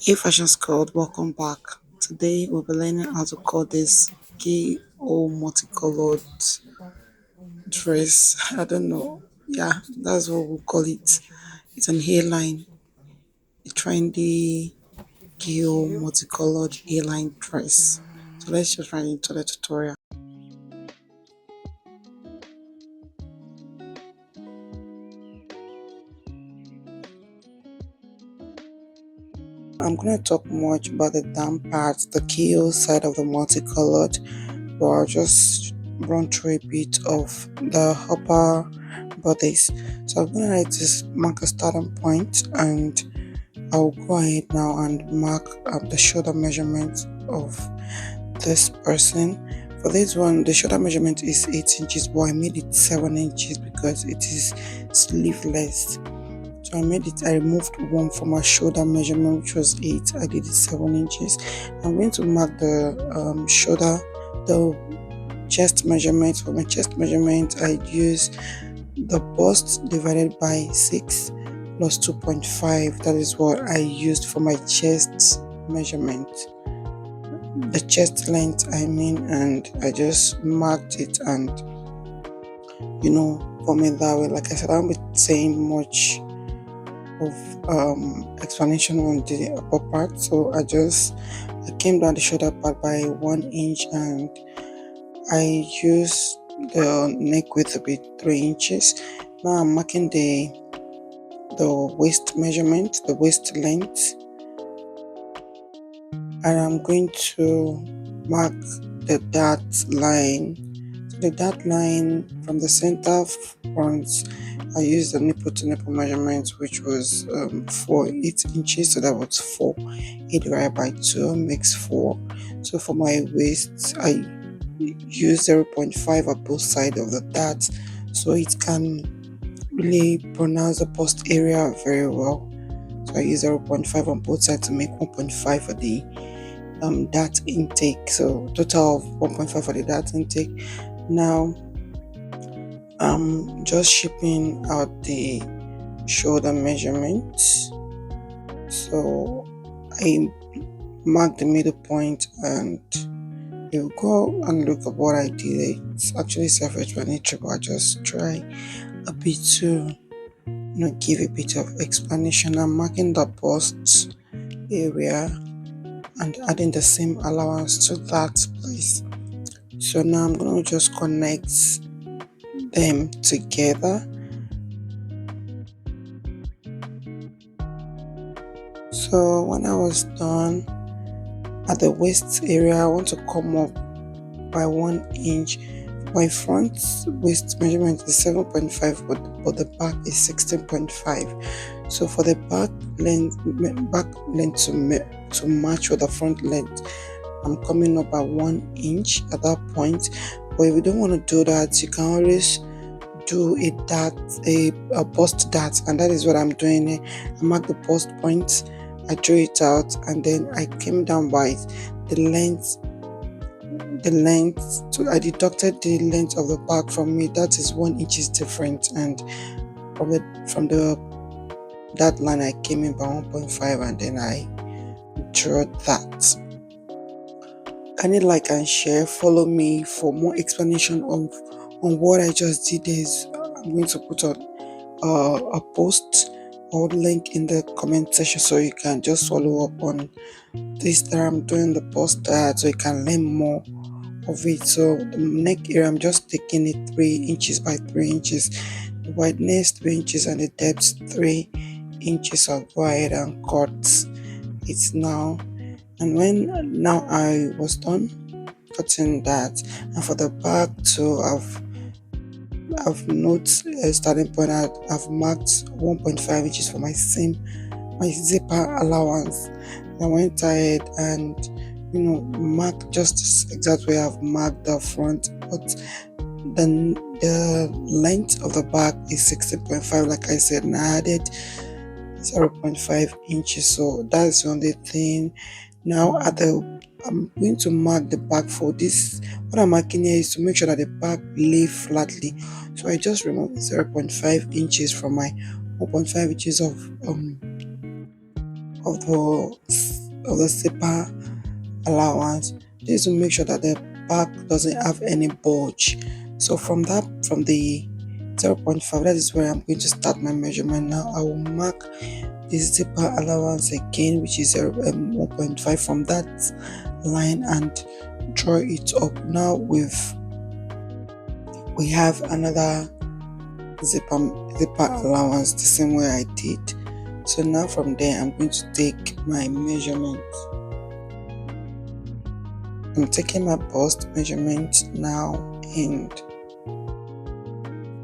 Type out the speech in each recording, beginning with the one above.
Hey Fashion Squad, welcome back. Today we'll be learning how to cut this Keyhole multicolored dress. I don't know. Yeah, that's what we'll call it. It's an hairline, a trendy Keyhole multicolored hairline dress. So let's just run into the tutorial. I'm gonna talk much about the down part, the keyhole side of the multicolored, but I'll just run through a bit of the upper bodice. So I'm gonna write this mark a starting point, and I'll go ahead now and mark the shoulder measurement of this person. For this one, the shoulder measurement is 8 inches, but I made it 7 inches because it is sleeveless. So I removed one from my shoulder measurement, which was 8. I did it 7 inches. I'm going to mark the shoulder, the chest measurement. For my chest measurement, I use the bust divided by 6 plus 2.5. That is what I used for my chest measurement. The chest length, I mean, and I just marked it and for me that way. Like I said, I won't be saying much of explanation on the upper part, so I came down the shoulder part by 1 inch, and I used the neck width to be 3 inches. Now I'm marking the waist measurement, the waist length, and I'm going to mark the dot line. So the dot line from the center front, I used the nipple to nipple measurement, which was 8 inches, so that was 4. 8 divided by 2 makes 4. So for my waist, I use 0.5 at both sides of the dot, so it can really pronounce the bust area very well. So I use 0.5 on both sides to make 1.5 for the dart intake. So total of 1.5 for the dart intake. Now I'm just shipping out the shoulder measurement. So I mark the middle point, and you go and look at what I did. It's actually self-explanatory, but I just try a bit to give a bit of explanation. I'm marking the bust area and adding the same allowance to that place. So now I'm going to just connect them together. So when I was done at the waist area, I want to come up by 1 inch. My front waist measurement is 7.5, but the back is 16.5. So for the back length to match with the front length, I'm coming up by 1 inch at that point. But if you don't want to do that, you can always do a bust dart, and that is what I'm doing here. I mark the bust point, I drew it out, and then I came down by the length. So I deducted the length of the back from me. That is 1 inch is different, and from that line I came in by 1.5, and then I drew that. Kindly like and share. Follow me for more explanation on what I just did. I'm going to put on a post or link in the comment section, so you can just follow up on this that I'm doing the post so you can learn more of it. So the neck area, I'm just taking it 3 inches by 3 inches, the wideness 3 inches, and the depth 3 inches. I'll go ahead and cut it now. And now I was done cutting that, and for the back too, I've noted a starting point. I've marked 1.5 inches for my zipper allowance. I went ahead and marked just exactly where I've marked the front, but the length of the back is 16.5, like I said, and I added 0.5 inches. So that's the only thing. Now I'm going to mark the back for this. What I'm marking here is to make sure that the back lay flatly. So I just removed 0.5 inches from my 1.5 inches of the zipper allowance. This will make sure that the back doesn't have any bulge. So from the 0.5, that is where I'm going to start my measurement. Now I will mark the zipper allowance again, which is 1.5 from that line, and draw it up. Now we have another zipper allowance the same way I did. So now from there I'm going to take my measurement. I'm taking my bust measurement now, and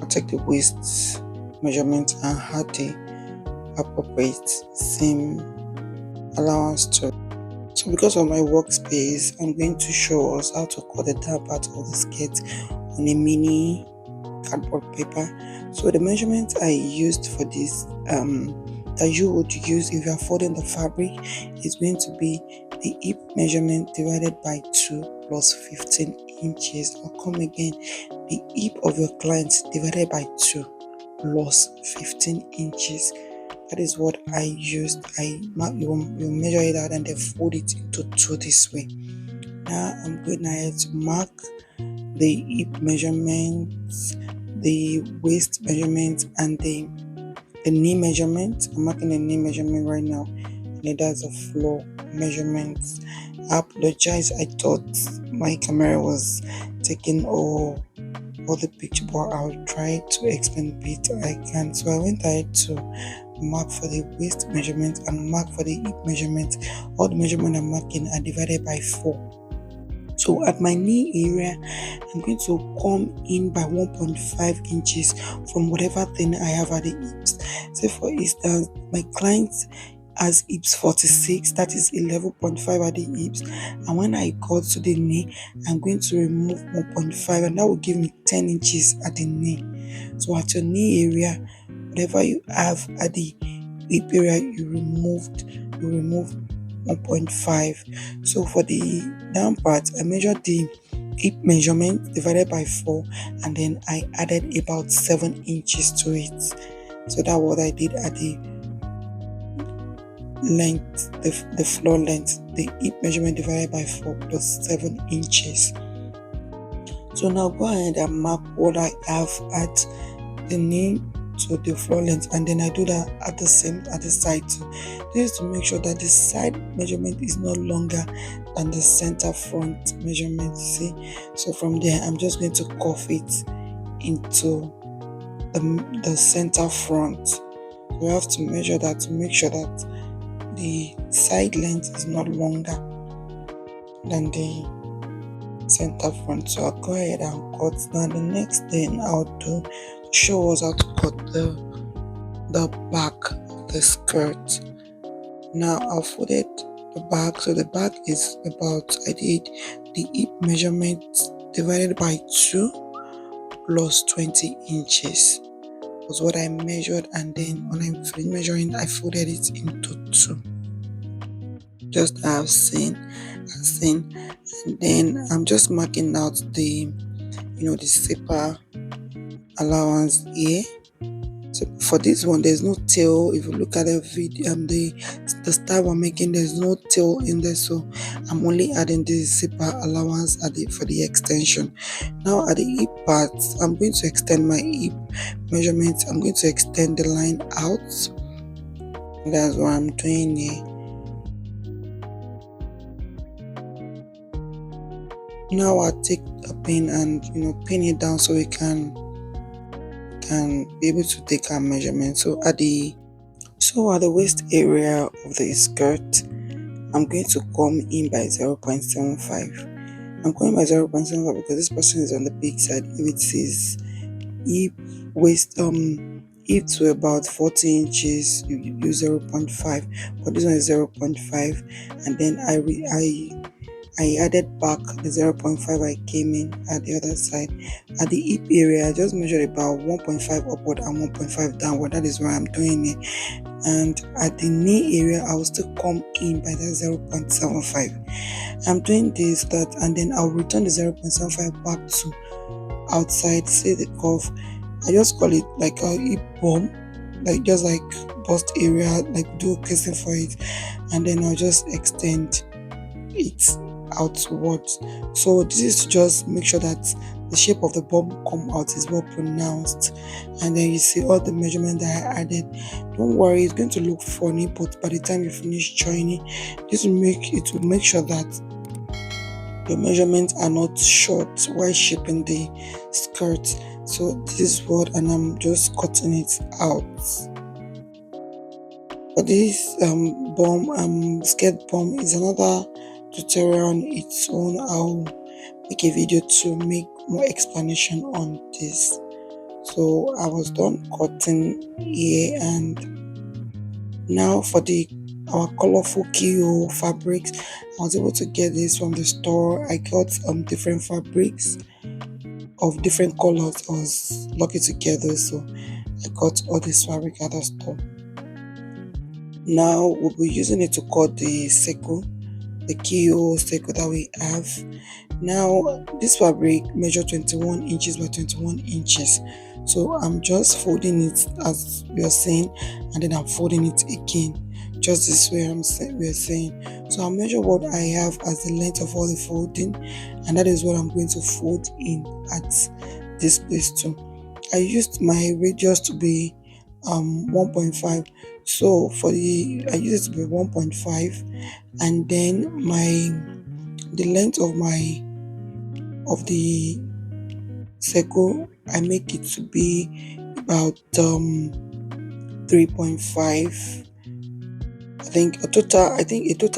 I'll take the waist measurement and add the appropriate seam allowance to. So because of my workspace, I'm going to show us how to cut the down part of the skirt on a mini cardboard paper. So the measurement I used for this that you would use if you are folding the fabric is going to be the hip measurement divided by 2 plus 15 inches. I'll come again, the hip of your client divided by 2 plus 15 inches. That is what I used. You measure it out and then fold it into 2 this way. Now I'm going ahead to mark the hip measurements, the waist measurement, and the knee measurement. I'm marking the knee measurement right now, and that's a floor measurement. I apologize, I thought my camera was taking all the picture, but I'll try to explain bit I can. So I went ahead to mark for the waist measurement and mark for the hip measurement. All the measurement I'm marking are divided by 4. So at my knee area, I'm going to come in by 1.5 inches from whatever thing I have at the hips. Say for instance, my client has hips 46, that is 11.5 at the hips. And when I cut to the knee, I'm going to remove 1.5, and that will give me 10 inches at the knee. So at your knee area, whatever you have at the hip area, you remove 1.5. So for the down part, I measured the hip measurement divided by 4, and then I added about 7 inches to it. So that's what I did at the length, the floor length, the hip measurement divided by 4 plus 7 inches. So now go ahead and mark what I have at the knee to the floor length, and then I do that at the side too. This is to make sure that the side measurement is no longer than the center front measurement. See, so from there I'm just going to cuff it into the center front. We have to measure that to make sure that the side length is not longer than the center front. So I'll go ahead and cut. Now the next thing I'll do to show us how to cut the back of the skirt. Now I'll folded the back. So the back is about, I did the hip measurement divided by 2 plus 20 inches was what I measured, and then when I finished measuring, I folded it into 2. Just as seen, and then I'm just marking out the zipper allowance here. So for this one, there's no tail. If you look at the video, the style I'm making, there's no tail in there, so I'm only adding the zipper allowance for the extension. Now at the hip part, I'm going to extend my hip measurement. I'm going to extend the line out. That's what I'm doing here. Now I'll take a pin and pin it down so we can be able to take our measurement. So at the waist area of the skirt, I'm going to come in by 0.75. I'm going by 0.75 because this person is on the big side. If it says hip to about 40 inches, you use 0.5, but this one is 0.5, and then I added back the 0.5 I came in at the other side. At the hip area, I just measured about 1.5 upward and 1.5 downward. That is why I'm doing it. And at the knee area, I will still come in by that 0.75. I'm doing this, that, and then I'll return the 0.75 back to outside. See the curve? I just call it like a hip bump, like just like bust area, like do a casing for it, and then I'll just extend it outwards. So this is to just make sure that the shape of the bomb come out is well pronounced, and then you see all the measurement that I added. Don't worry, it's going to look funny, but by the time you finish joining, this will make sure that your measurements are not short while shaping the skirt. So this is what, and I'm just cutting it out. For this skirt bum is another tutorial on its own. I'll make a video to make more explanation on this. So I was done cutting here, and now for the our colorful Keyhole fabrics, I was able to get this from the store. I got different fabrics of different colors. I was lucky to get those, so I got all this fabric at the store. Now we'll be using it to cut the Keyhole circle that we have. Now this fabric measure 21 inches by 21 inches, so I'm just folding it as we are saying, and then I'm folding it again, just this way we are saying. So I'll measure what I have as the length of all the folding, and that is what I'm going to fold in at this place too. I used my radius to be 1.5, so I use it to be 1.5, and then the length of the circle, I make it to be about 3.5. I think a total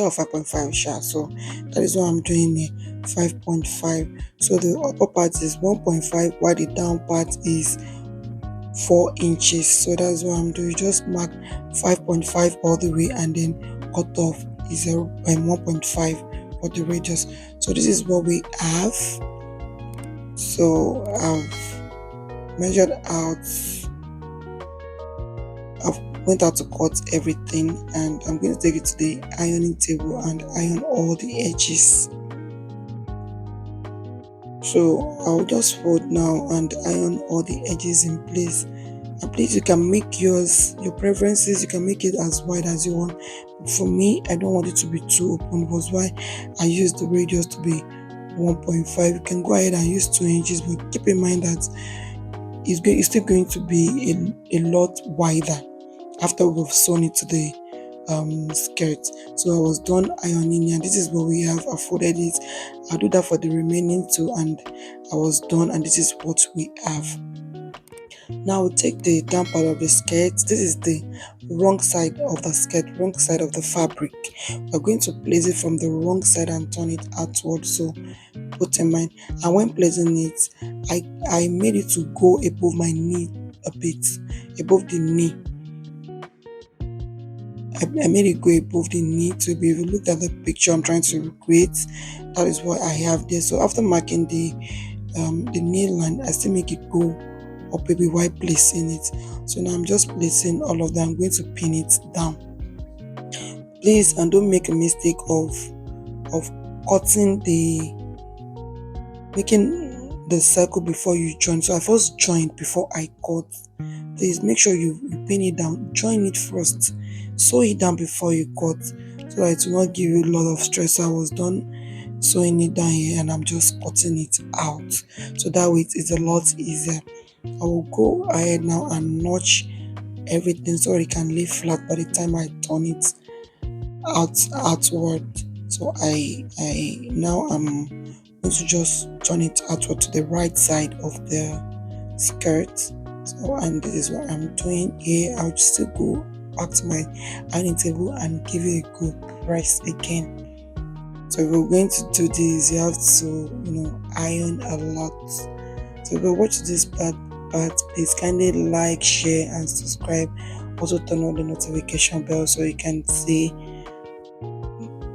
of 5.5 sha. So that is what I'm doing here, 5.5. So the upper part is 1.5 while the down part is 4 inches. So that's what I'm doing. Just mark 5.5 all the way, and then cut off is 1.5 for the radius. So this is what we have. So I've measured out, I've went out to cut everything, and I'm going to take it to the ironing table and iron all the edges. So I'll just fold now and iron all the edges in place. And please, you can make your preferences, you can make it as wide as you want. For me, I don't want it to be too open, was why I used the radius to be 1.5. You can go ahead and use 2 inches, but keep in mind that it's still going to be a lot wider after we've sewn it to the skirt. So I was done ironing, and this is what we have. I folded it. I'll do that for the remaining two, and I was done, and this is what we have. Now we'll take the down part of the skirt. This is the wrong side of the skirt, wrong side of the fabric. We're going to place it from the wrong side and turn it outward. So put in mind, and when placing it, I made it to go above my knee a bit, above the knee. I made it go above the knee to be. If you look at the picture I'm trying to recreate, that is what I have there. So after marking the knee line, I still make it go up a bit while placing it. So now I'm just placing all of that. I'm going to pin it down. Please, and don't make a mistake of making the circle before you join. So I first joined before I cut. Please make sure you pin it down, join it first, sew it down before you cut, so that it will not give you a lot of stress. I was done sewing it down here, and I'm just cutting it out, so that way it's a lot easier. I will go ahead now and notch everything so it can lay flat by the time I turn it outward. So I now I'm going to just turn it outward to the right side of the skirt. So, and this is what I'm doing here. I'll just still go back to my ironing table and give it a good press again. So if we're going to do this, you have to iron a lot. So if you watch this part, please kindly like, share and subscribe. Also turn on the notification bell so you can see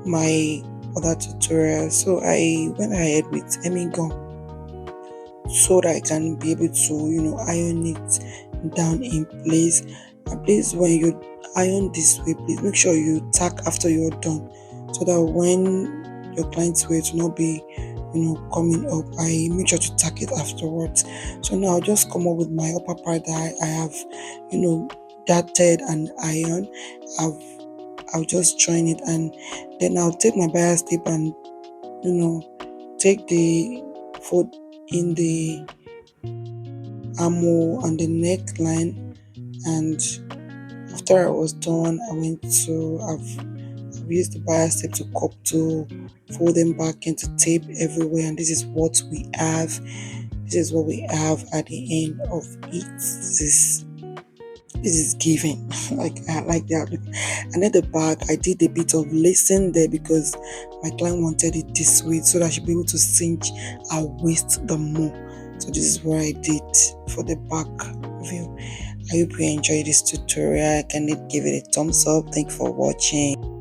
my other tutorials. So I went ahead with hemming gun so that I can be able to iron it down in place. And please, when you iron this way, please make sure you tack after you're done, so that when your clients wear it will not be coming up. I make sure to tack it afterwards. So now I'll just come up with my upper part that I have darted and iron, I've I'll just join it, and then I'll take my bias tape and take the fold in the armhole and the neckline. And after I was done, I went to I've used the bias tape to fold them back into tape everywhere, and this is what we have. This is what we have at the end of it. This is giving. Like, I like that. And at the back, I did a bit of lacing there because my client wanted it this way so that she'll be able to cinch her waist the more. So this is what I did for the back view. I hope you enjoyed this tutorial. Can you give it a thumbs up? Thank you for watching.